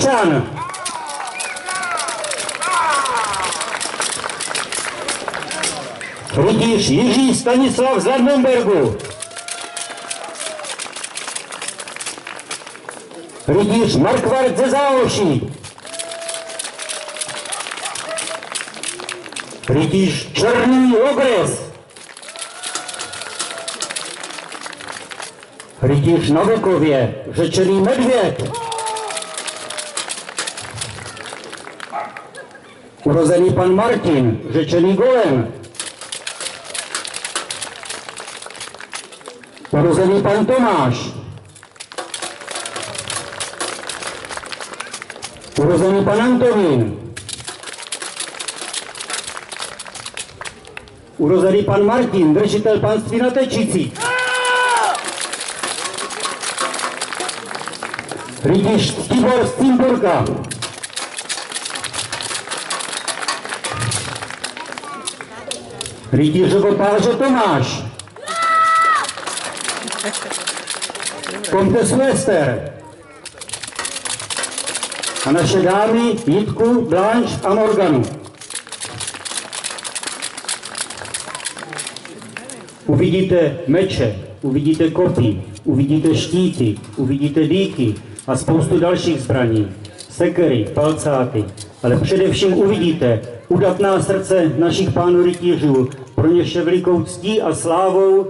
Zříčan. Rytíř Jiří Stanislav z Landenbergu. Rytíř Markvart ze Záhoří. Rytíř Černý Ogres. Rytíř na Vukově, Řečený medvěd. Urozený pan Martin, Řečený golem. Urozený pan Tomáš. Urozený pan Antonín. Urozený pan Martin, držitel panství na Tečicích. Rytíř Tibor z Cimburka. Rytíř Životáře Tomáš. Komtes Lester. A naše dámy Jitku, Blanche a Morganu. Uvidíte meče, uvidíte kopí, uvidíte štíty, uvidíte dýky a spoustu dalších zbraní, sekery, palcáty, ale především uvidíte udatná srdce našich pánů rytířů, pro něž je velikou ctí a slávou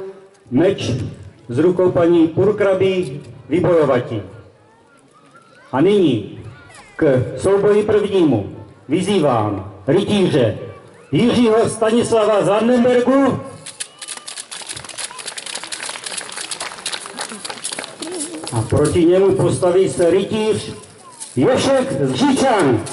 meč z rukou paní purkrabí vybojovati. A nyní k souboji prvnímu vyzývám rytíře Jiřího Stanislava z Landenbergu a proti němu postaví se rytíř Jošek z Říčan.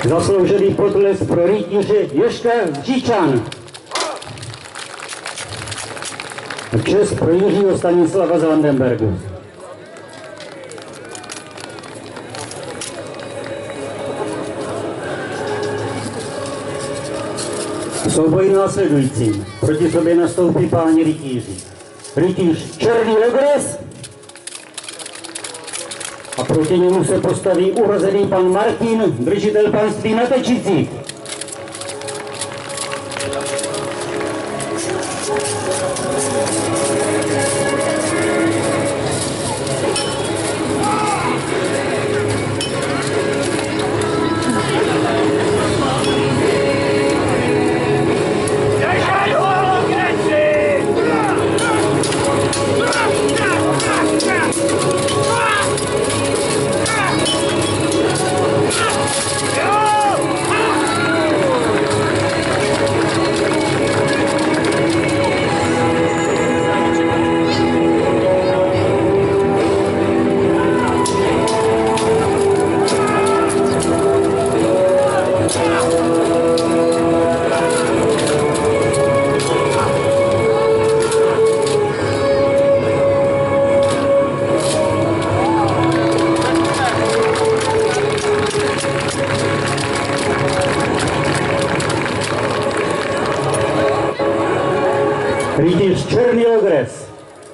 Zasloužený potlesk pro rytíře Joška z Říčan. Čest pro Jiřího Stanislava z Landenbergu. V souboji následujícím proti sobě nastoupí páni rytíři. Rytíř Černý Ogres a proti němu se postaví urozený pan Martin, držitel panství na Tečicích. Rytíř Černý Ogres,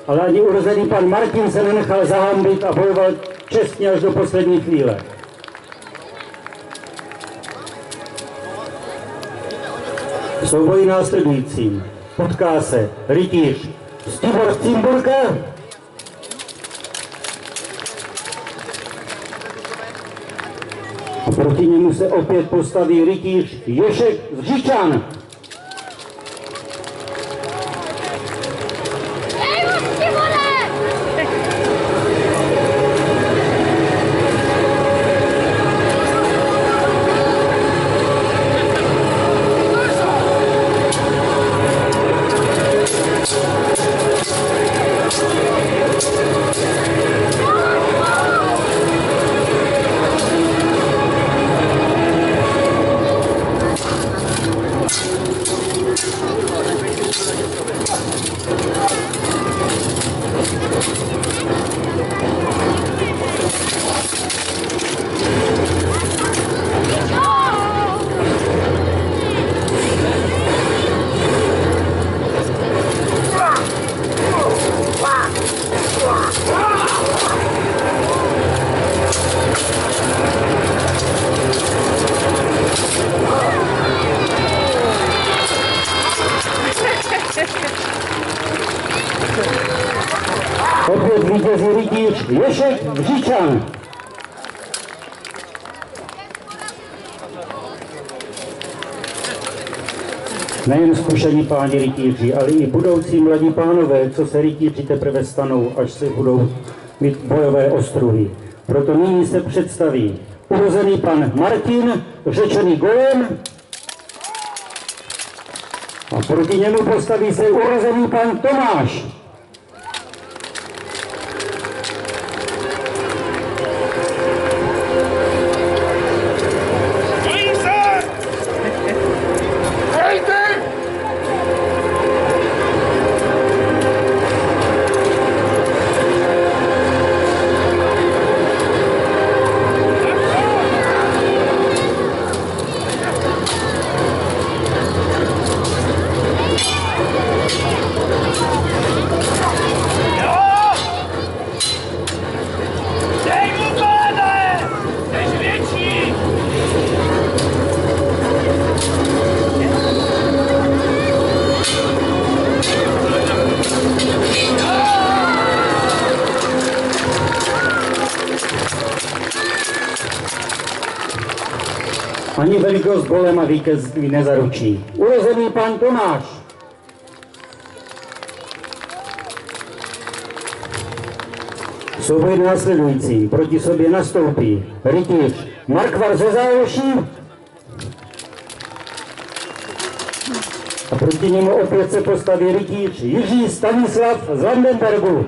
ale ani urozený pan Martin se nenechal zahambit a bojoval čestně až do poslední chvíle. V souboji následujícím potká se rytíř Stibor Cimburka a proti němu se opět postaví rytíř Ješek z Říčan. Opět vítězí rytíř Ješek z Říčan. Nejen zkušení páni rytíři, ale i budoucí mladí pánové, co se rytíři teprve stanou, až se budou mít bojové ostruhy. Proto nyní se představí urozený pan Martin, řečený golem, a proti němu postaví se urozený pan Tomáš. Ani velikost golema vítězství nezaručí. Urozený pan Tomáš. Souboj následující proti sobě nastoupí rytíř Markvar ze Záloší a proti němu opět se postaví rytíř Jiří Stanislav z Landenbergu.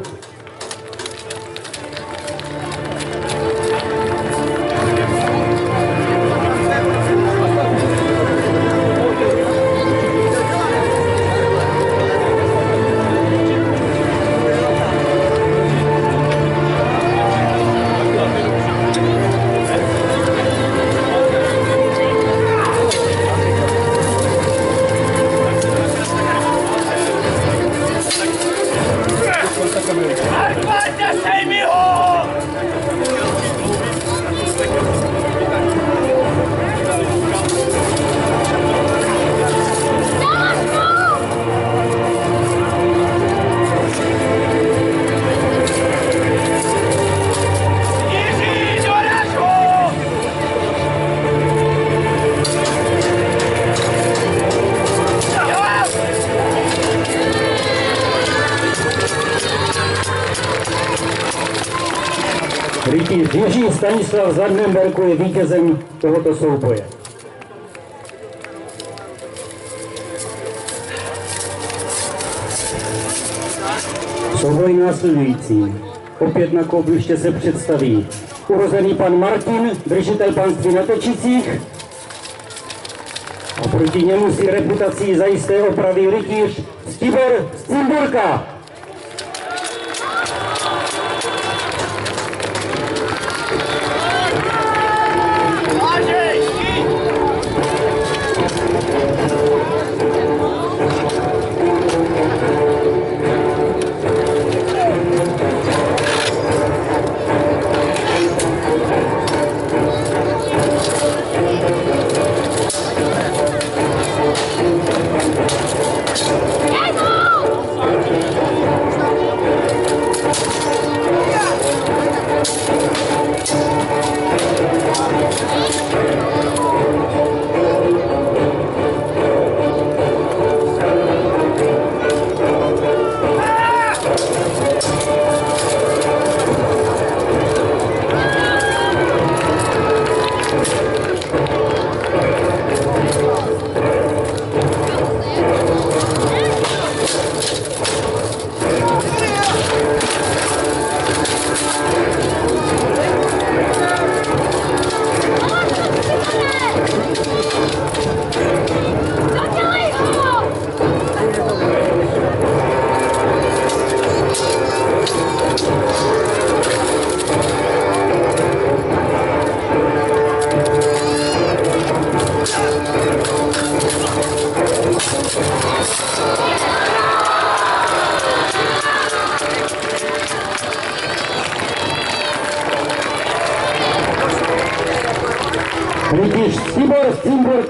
Rytíř Jiří Stanislav z Landenbergu je vítězem tohoto souboje. Souboj následující. Opět na koupliště se představí urozený pan Martin, držitel panství na Tečicích, a proti němu si reputací zajisté opraví rytíř Stibor z Cimburka.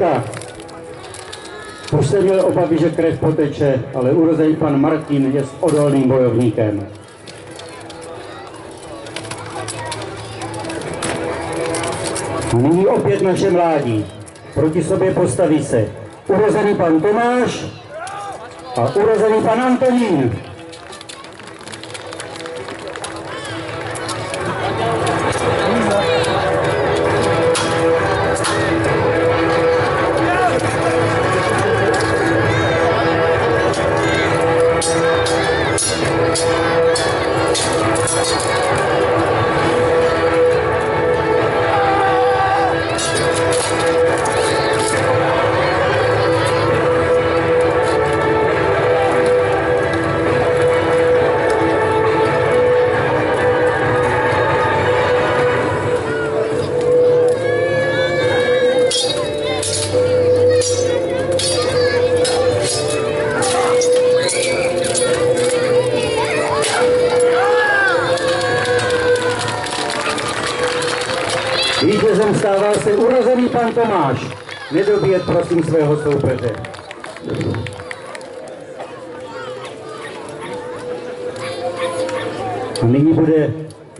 Štěpánka. Už jsem měl obavy, že krev poteče, ale urozený pan Martin je odolným bojovníkem. A nyní opět naše mládí. Proti sobě postaví se urozený pan Tomáš a urozený pan Antonín. Vítězem stává se urozený pan Tomáš. Nedobíjet prosím svého soupeře. A nyní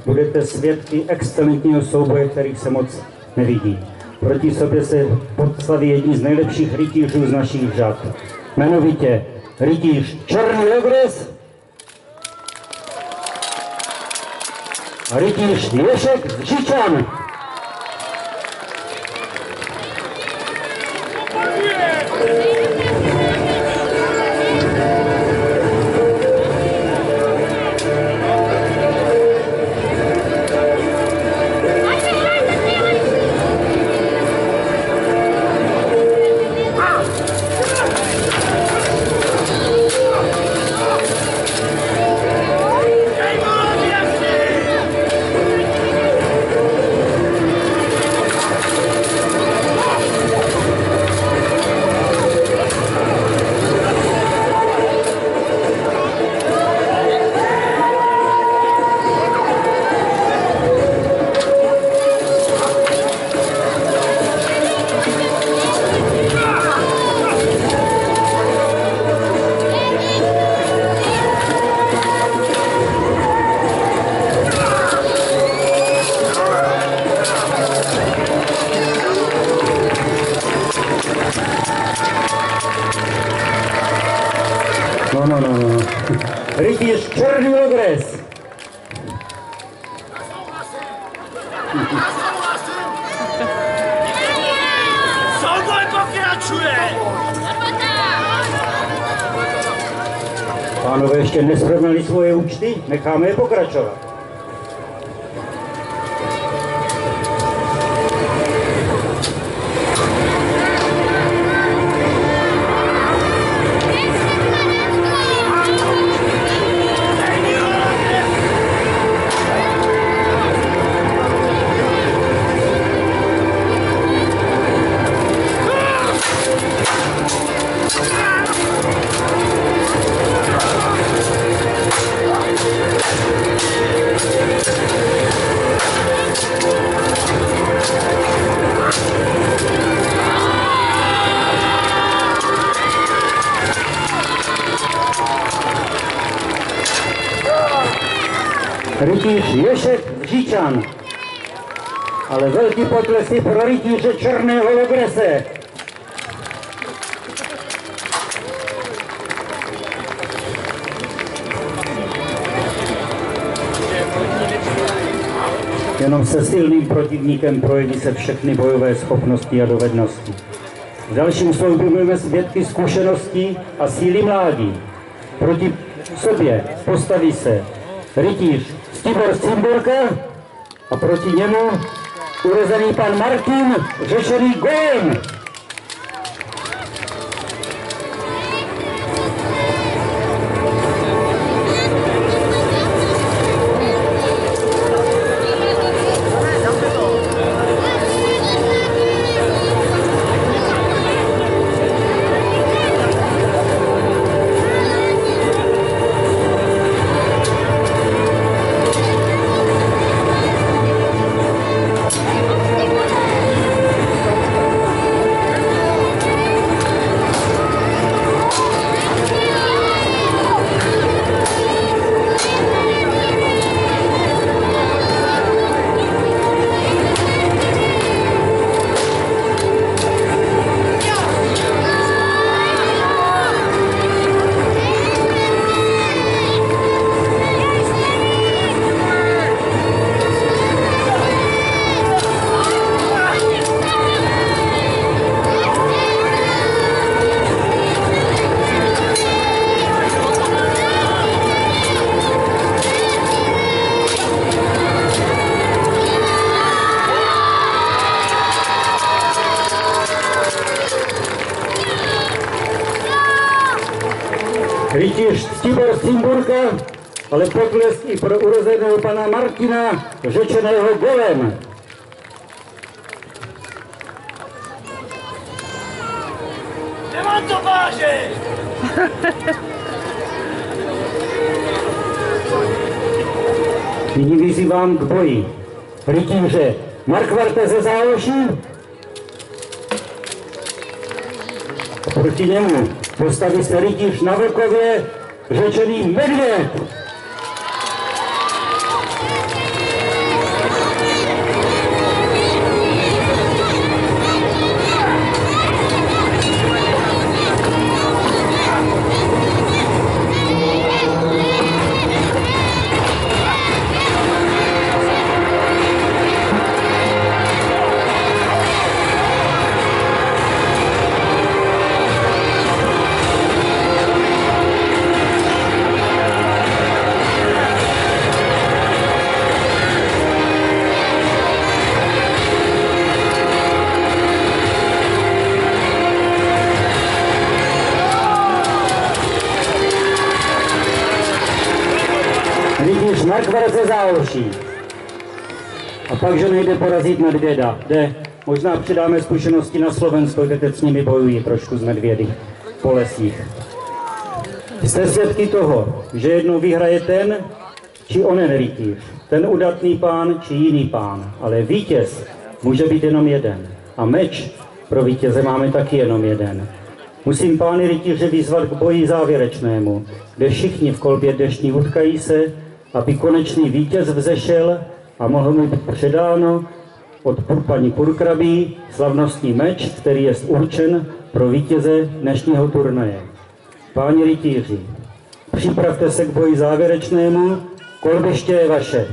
budete svědky excelentního souboje, kterých se moc nevidí. Proti sobě se postaví jedni z nejlepších rytířů z našich řad. Jmenovitě rytíř Černý Logres a rytíř Ješek z Žičan. No. Rytíř Černý Logres. Souboj pokračuje! Pánové ještě nesrovnali svoje účty, necháme je pokračovat. Rytíř Ješek z Žičan. Ale velký potlesk je pro rytíře Černého Logrese. Jenom se silným protivníkem projeví se všechny bojové schopnosti a dovednosti. V dalším souboji budeme svědky zkušeností a síly mládí. Proti sobě postaví se rytíř Stibor z Cimborka a proti němu urozený pan Martin, řešený Gojem. Rytíř Tibor z Cimburka, ale potlesk i pro urozeného pana Martina, řečeného golem. Nemám to vážit! Nyní vyzývám k boji rytíře Markvarte ze Záloží. Proti němu postaví se rytíř na Vlkově, řečený Medvěd. Rytíř Markvart ze Záloží. A pak, že nejde porazit medvěda. Jde. Možná přidáme zkušenosti na Slovensko, kde teď s nimi bojují trošku z medvědy po lesích. Jste svědky toho, že jednou vyhraje ten, či onen rytíř. Ten udatný pán, či jiný pán. Ale vítěz může být jenom jeden. A meč pro vítěze máme taky jenom jeden. Musím pány rytíře vyzvat k boji závěrečnému, kde všichni v kolbě dnešní utkají se, aby konečný vítěz vzešel a mohl mu být předáno od paní purkrabí slavnostní meč, který je určen pro vítěze dnešního turnaje. Páni rytíři, připravte se k boji závěrečnému, kolbiště je vaše.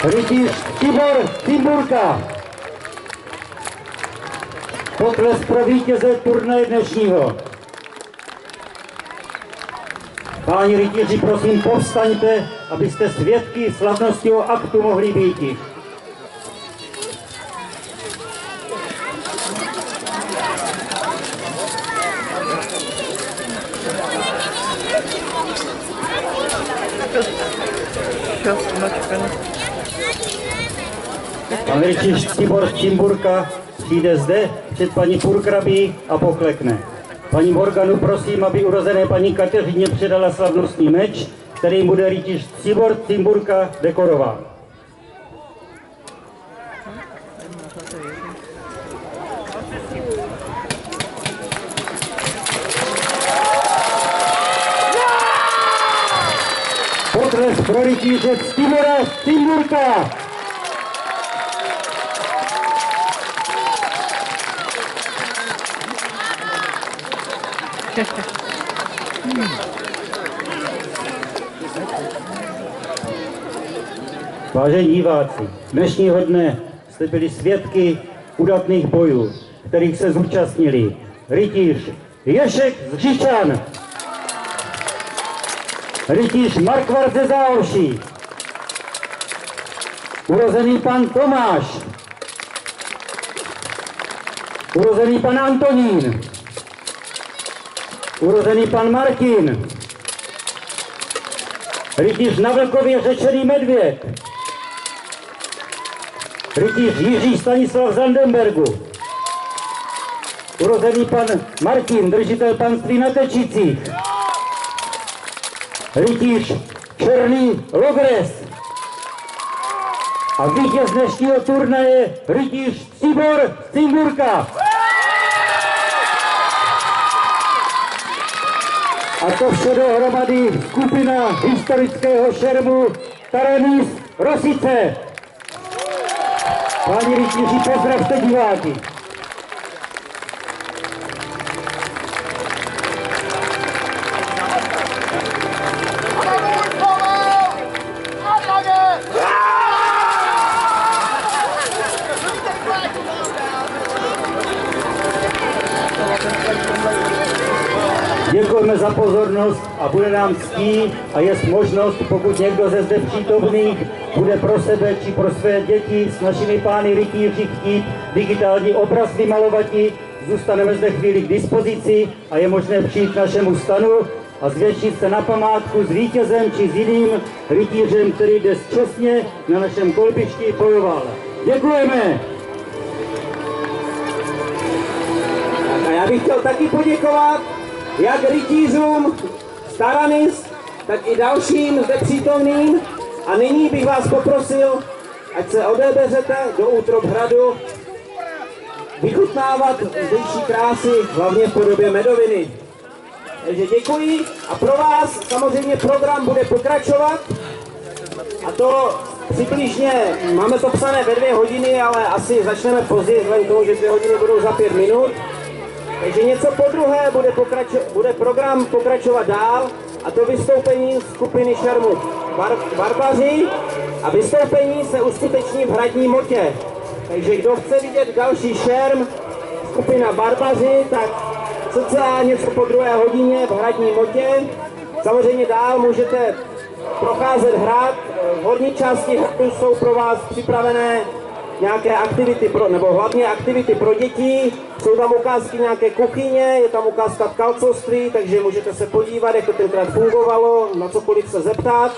Rytíř Tibor Cimburka. Potlesk pro vítěze turnaje dnešního. Páni rytíři, prosím, povstaňte, abyste svědky slavnostního aktu mohli být. Pan rytíř Tibor Cimburka přijde zde před paní purkrabí a poklekne. Paní Morganu prosím, aby urozené paní Kateřině předala slavnostní meč, kterým bude rytíř Tibor Cimburka dekorován. Potlesk pro rytíře Ctibora Cimburka. Vážení diváci, dnešního dne jste byli svědky udatných bojů, kterých se zúčastnili rytíř Ješek z Říčan, rytíř Markvart ze Záhoří, urozený pan Tomáš, urozený pan Antonín, urozený pan Martin, rytíř na Vlkově řečený Medvěd, rytíř Jiří Stanislav Zandenbergu, urozený pan Martin, držitel panství na Tečicích, rytíř Černý Logres a vítěz dnešního turnaje rytíř Ctibor Cimburka. A to vše dohromady skupina historického šermu Taranis Rosice. Páni rytíři, pozdravte diváky. Děkujeme za pozornost a bude nám ctí a jest možnost, pokud někdo ze zde přítomných bude pro sebe či pro své děti s našimi pány rytíři chtít digitální obraz vymalovati, zůstaneme zde chvíli k dispozici a je možné přijít k našemu stanu a zvětšit se na památku s vítězem či s jiným rytířem, který dnes čestně na našem kolbišti bojoval. Děkujeme! A já bych chtěl taky poděkovat jak rytířům z Taranis, tak i dalším zde přítomným. A nyní bych vás poprosil, ať se odeberete do útrob hradu, vychutnávat zdejší krásy, hlavně v podobě medoviny. Takže děkuji a pro vás samozřejmě program bude pokračovat. A to přibližně, máme to psané ve 2 hodiny, ale asi začneme později, vzhledem k tomu, že 2 hodiny budou za 5 minut. Takže něco po druhé bude program pokračovat dál, a to vystoupení skupiny šermu Barbaři a vystoupení se uskuteční v Hradní Motě. Takže kdo chce vidět další šerm, skupina Barbaři, tak cca něco po 2 hodině v Hradní Motě. Samozřejmě dál můžete procházet hrad, v horní části hradu jsou pro vás připravené nějaké aktivity, nebo hlavně aktivity pro děti, jsou tam ukázky nějaké kuchyně, je tam ukázka tkalcovství, takže můžete se podívat, jak to tenkrát fungovalo, na cokoliv se zeptat.